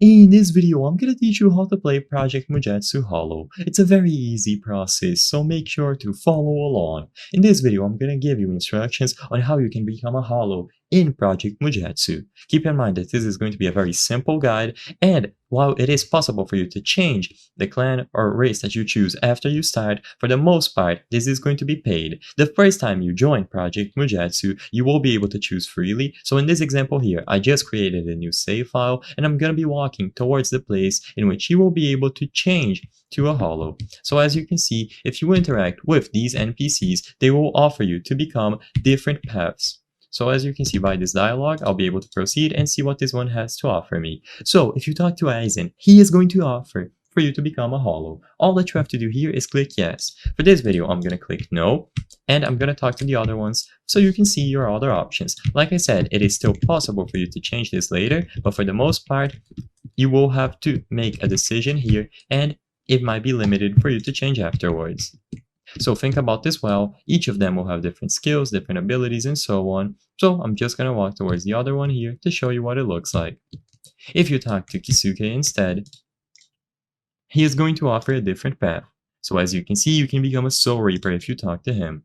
In this video, I'm gonna teach you how to play Project Mujutsu Hollow. It's a very easy process, so make sure to follow along. In this video, I'm gonna give you instructions on how you can become a Hollow in Project Mujutsu. Keep in mind that this is going to be a very simple guide, and while it is possible for you to change the clan or race that you choose after you start, for the most part, this is going to be paid. The first time you join Project Mujutsu, you will be able to choose freely. So in this example here, I just created a new save file, and I'm gonna be walking towards the place in which you will be able to change to a Hollow. So as you can see, if you interact with these NPCs, they will offer you to become different paths. So as you can see by this dialogue, I'll be able to proceed and see what this one has to offer me. So if you talk to Aizen, he is going to offer for you to become a Hollow. All that you have to do here is click yes. For this video, I'm going to click no, and I'm going to talk to the other ones so you can see your other options. Like I said, it is still possible for you to change this later, but for the most part, you will have to make a decision here, and it might be limited for you to change afterwards. So think about this well, each of them will have different skills, different abilities, and so on. So I'm just going to walk towards the other one here to show you what it looks like. If you talk to Kisuke instead, he is going to offer a different path. So as you can see, you can become a Soul Reaper if you talk to him.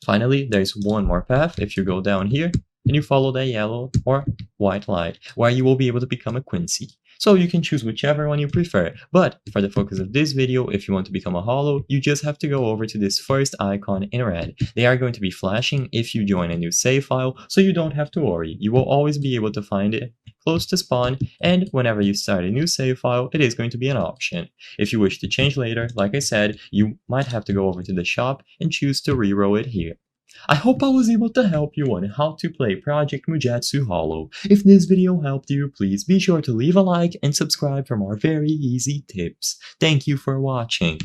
Finally, there's one more path if you go down here and you follow the yellow or white light, where you will be able to become a Quincy. So you can choose whichever one you prefer, but for the focus of this video, if you want to become a Hollow, you just have to go over to this first icon in red. They are going to be flashing if you join a new save file, so you don't have to worry. You will always be able to find it close to spawn, and whenever you start a new save file, it is going to be an option. If you wish to change later, like I said, you might have to go over to the shop and choose to reroll it here. I hope I was able to help you on how to play Project Mujutsu Hollow. If this video helped you, please be sure to leave a like and subscribe for more very easy tips. Thank you for watching.